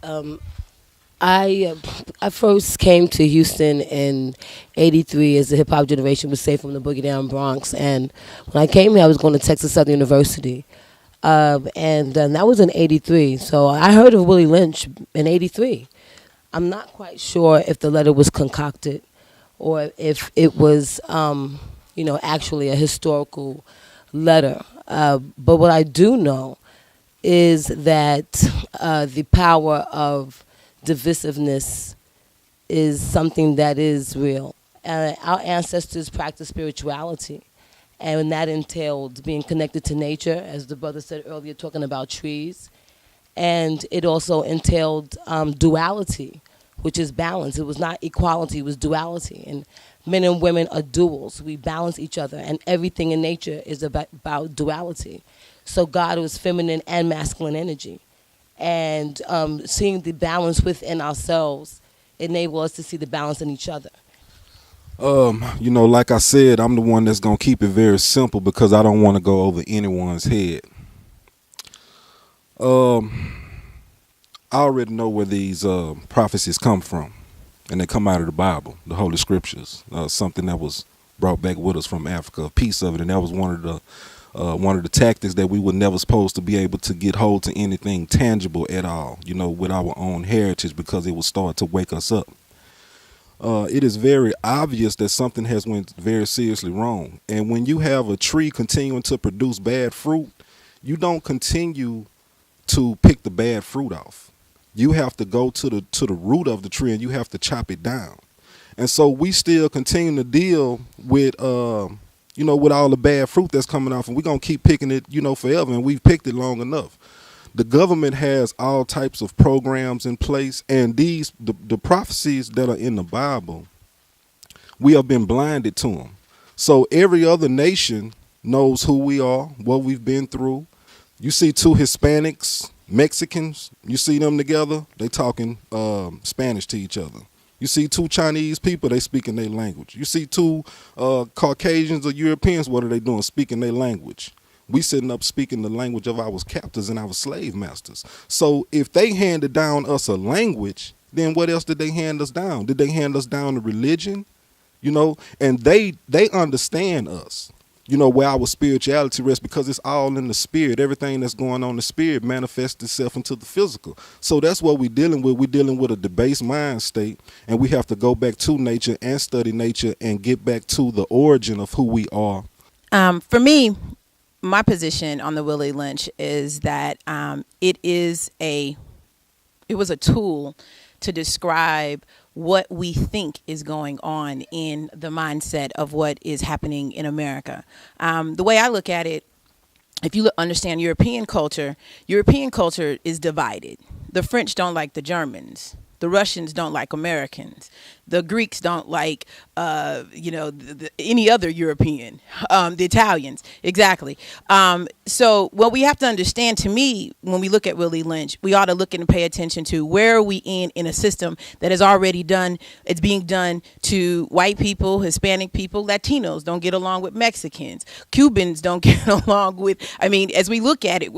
Um, I first came to Houston in '83 as the hip hop generation was saved from the boogie down Bronx, and when I came here, I was going to Texas Southern University, and that was in '83. So I heard of Willie Lynch in '83. I'm not quite sure if the letter was concocted or if it was, actually a historical letter. But what I do know is that the power of divisiveness is something that is real. Our ancestors practiced spirituality, and that entailed being connected to nature, as the brother said earlier, talking about trees. And it also entailed duality, which is balance. It was not equality, it was duality. And men and women are duals. We balance each other, and everything in nature is about duality. So God was feminine and masculine energy. And seeing the balance within ourselves enable us to see the balance in each other. Like I said, I'm the one that's gonna keep it very simple because I don't want to go over anyone's head. I already know where these prophecies come from, and they come out of the Bible, the Holy Scriptures. Something that was brought back with us from Africa, a piece of it, and that was one of the tactics that we were never supposed to be able to get hold to anything tangible at all, with our own heritage, because it would start to wake us up. It is very obvious that something has went very seriously wrong. And when you have a tree continuing to produce bad fruit, you don't continue to pick the bad fruit off. You have to go to the root of the tree and you have to chop it down. And so we still continue to deal with with all the bad fruit that's coming off, and we're gonna keep picking it, forever, and we've picked it long enough. The government has all types of programs in place, and the prophecies that are in the Bible, we have been blinded to them. So every other nation knows who we are, what we've been through. You see two Hispanics, Mexicans, you see them together, they talking Spanish to each other. You see two Chinese people, they speaking their language. You see two Caucasians or Europeans, what are they doing? Speaking their language. We sitting up speaking the language of our captors and our slave masters. So if they handed down us a language, then what else did they hand us down? Did they hand us down a religion? And they understand us. Where our spirituality rests, because it's all in the spirit. Everything that's going on in the spirit manifests itself into the physical. So that's what we're dealing with. We're dealing with a debased mind state, and we have to go back to nature and study nature and get back to the origin of who we are. For me, my position on the Willie Lynch is that it was a tool to describe what we think is going on in the mindset of what is happening in America. The way I look at it, if you understand European culture is divided. The French don't like the Germans. The Russians don't like Americans. The Greeks don't like, any other European. The Italians, exactly. So what we have to understand, to me, when we look at Willie Lynch, we ought to look and pay attention to where are we in a system that is already done. It's being done to white people, Hispanic people, Latinos don't get along with Mexicans. Cubans don't get along with. As we look at it,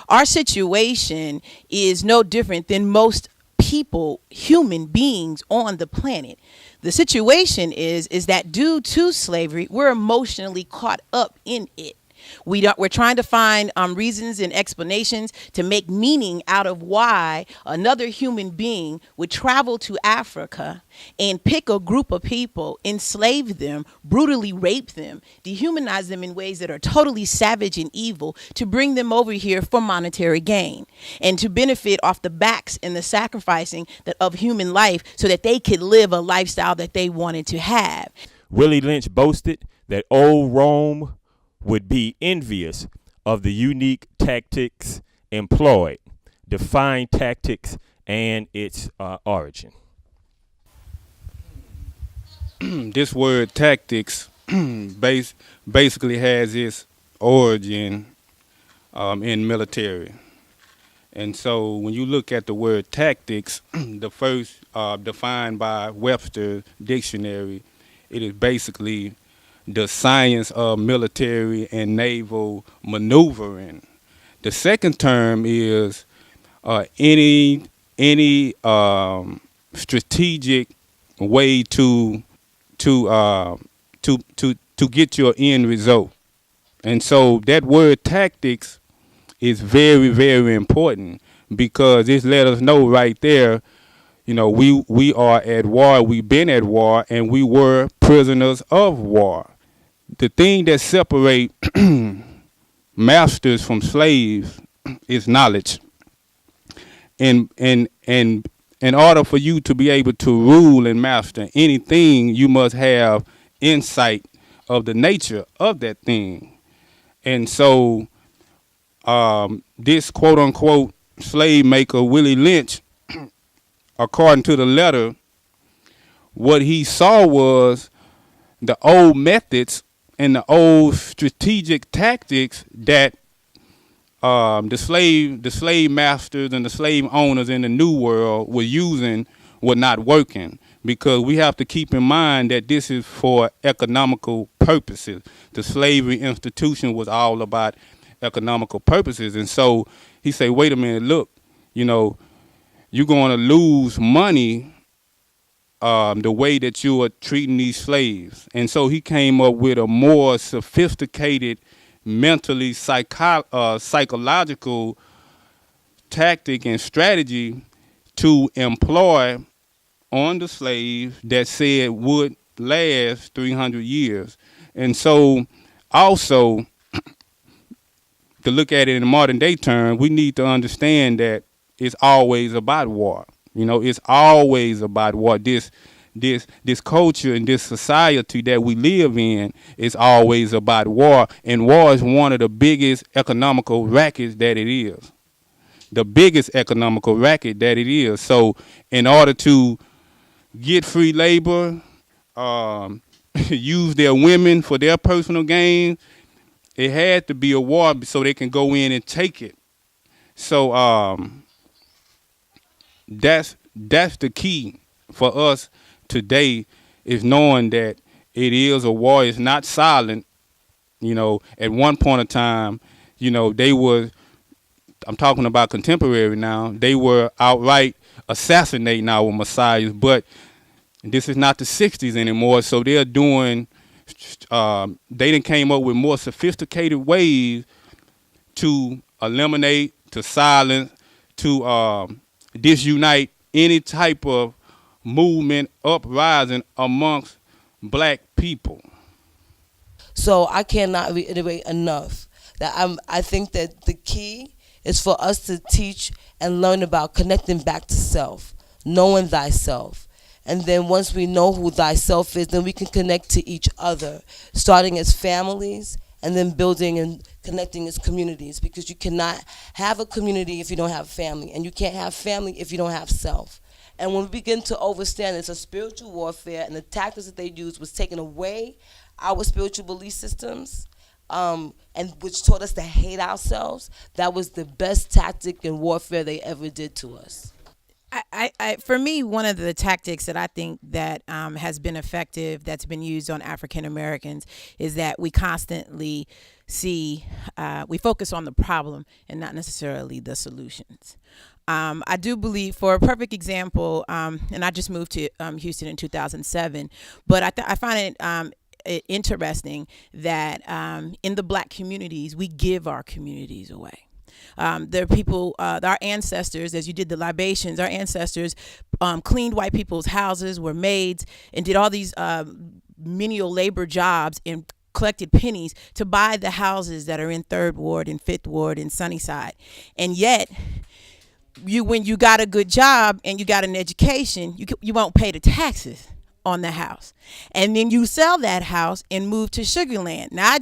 our situation is no different than most people, human beings on the planet. The situation is that due to slavery, we're emotionally caught up in it. We're trying to find reasons and explanations to make meaning out of why another human being would travel to Africa and pick a group of people, enslave them, brutally rape them, dehumanize them in ways that are totally savage and evil, to bring them over here for monetary gain and to benefit off the backs and the sacrificing of human life so that they could live a lifestyle that they wanted to have. Willie Lynch boasted that old Rome would be envious of the unique tactics employed. Define tactics and its origin. This word tactics basically has its origin in military. And so when you look at the word tactics, the first defined by Webster Dictionary, it is basically the science of military and naval maneuvering. The second term is any any strategic way to get your end result. And so that word tactics is very, very important, because it's let us know right there, we are at war, we've been at war, and we were prisoners of war. The thing that separates masters from slaves is knowledge. And in order for you to be able to rule and master anything, you must have insight of the nature of that thing. And so this quote-unquote slave maker, Willie Lynch, according to the letter, what he saw was the old methods and the old strategic tactics that the slave masters and the slave owners in the New World were using were not working, because we have to keep in mind that this is for economical purposes. The slavery institution was all about economical purposes. And so he said, wait a minute, look, you're going to lose money the way that you are treating these slaves. And so he came up with a more sophisticated, mentally psychological tactic and strategy to employ on the slaves that said would last 300 years. And so also, to look at it in modern day terms, we need to understand that it's always about war. It's always about war. This culture and this society that we live in is always about war. And war is one of the biggest economical rackets that it is. The biggest economical racket that it is. So in order to get free labor, use their women for their personal gain, it had to be a war so they can go in and take it. So that's the key for us today, is knowing that it is a war. It's not silent. At one point in time, they were, I'm talking about contemporary now, they were outright assassinating our messiahs, but this is not the 60s anymore, so they're doing, they done came up with more sophisticated ways to eliminate, to silence, to disunite any type of movement, uprising amongst black people. So I cannot reiterate enough that I think that the key is for us to teach and learn about connecting back to self, knowing thyself. And then once we know who thyself is, then we can connect to each other, starting as families and then building and connecting as communities, because you cannot have a community if you don't have family, and you can't have family if you don't have self. And when we begin to understand it's a spiritual warfare, and the tactics that they used was taking away our spiritual belief systems, and which taught us to hate ourselves, that was the best tactic in warfare they ever did to us. For me, one of the tactics that I think that has been effective, that's been used on African Americans, is that we constantly we focus on the problem and not necessarily the solutions. I do believe, for a perfect example, and I just moved to Houston in 2007, but I find it interesting that in the black communities, we give our communities away. There are people, our ancestors, as you did the libations, our ancestors cleaned white people's houses, were maids, and did all these menial labor jobs and collected pennies to buy the houses that are in 3rd Ward and 5th Ward and Sunnyside. And yet, when you got a good job and you got an education, you won't pay the taxes on the house, and then you sell that house and move to Sugarland. Now I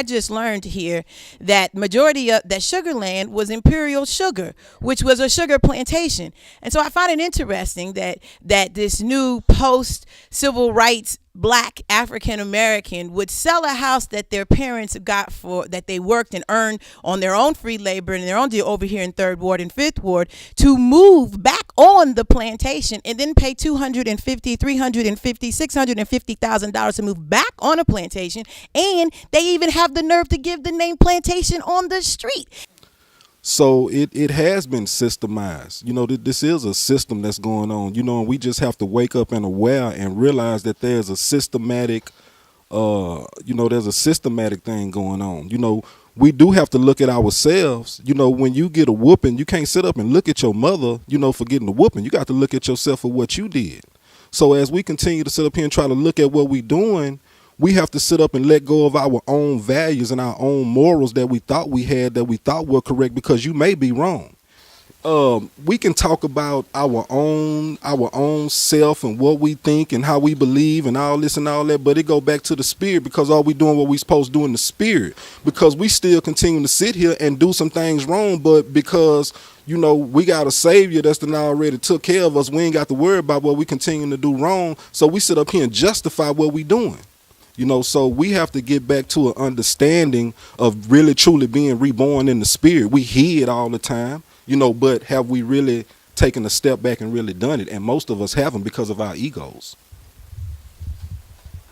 just learned here that majority of that Sugarland was Imperial Sugar, which was a sugar plantation. And so I find it interesting that this new post civil rights black African American would sell a house that their parents got that they worked and earned on their own free labor and their own deal over here in 3rd Ward and 5th Ward, to move back on the plantation and then pay $250,000, $350,000, $650,000 to move back on a plantation. And they even have the nerve to give the name plantation on the street. So it has been systemized. You know, this is a system that's going on. You know, and we just have to wake up and aware and realize that there's a systematic, there's a systematic thing going on. You know, we do have to look at ourselves. You know, when you get a whooping, you can't sit up and look at your mother, you know, for getting a whooping. You got to look at yourself for what you did. So as we continue to sit up here and try to look at what we're doing, we have to sit up and let go of our own values and our own morals that we thought we had, that we thought were correct, because you may be wrong. We can talk about our own self and what we think and how we believe and all this and all that, but it go back to the spirit, because all we doing what we supposed to do in the spirit, because we still continue to sit here and do some things wrong, but because, you know, we got a savior that's done already took care of us, we ain't got to worry about what we continue to do wrong, so we sit up here and justify what we doing. You know, so we have to get back to an understanding of really truly being reborn in the spirit. We hear it all the time, you know, but have we really taken a step back and really done it? And most of us haven't, because of our egos.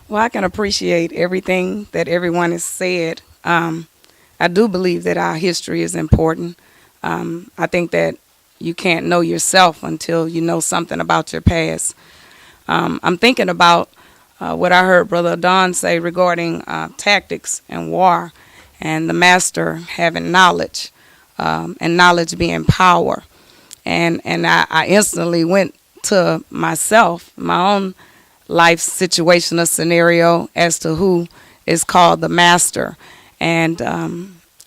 Well, I can appreciate everything that everyone has said. I do believe that our history is important. I think that you can't know yourself until you know something about your past. I'm thinking about what I heard Brother Don say regarding tactics and war, and the master having knowledge, and knowledge being power. And I instantly went to myself, my own life situation or scenario, as to who is called the master. And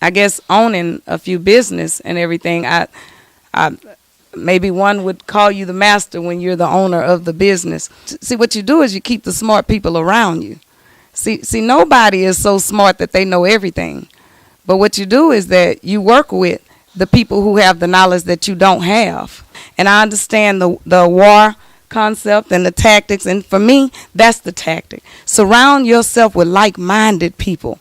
I guess owning a few business and everything, I maybe one would call you the master when you're the owner of the business. See, what you do is you keep the smart people around you. See, nobody is so smart that they know everything. But what you do is that you work with the people who have the knowledge that you don't have. And I understand the war concept and the tactics. And for me, that's the tactic. Surround yourself with like-minded people.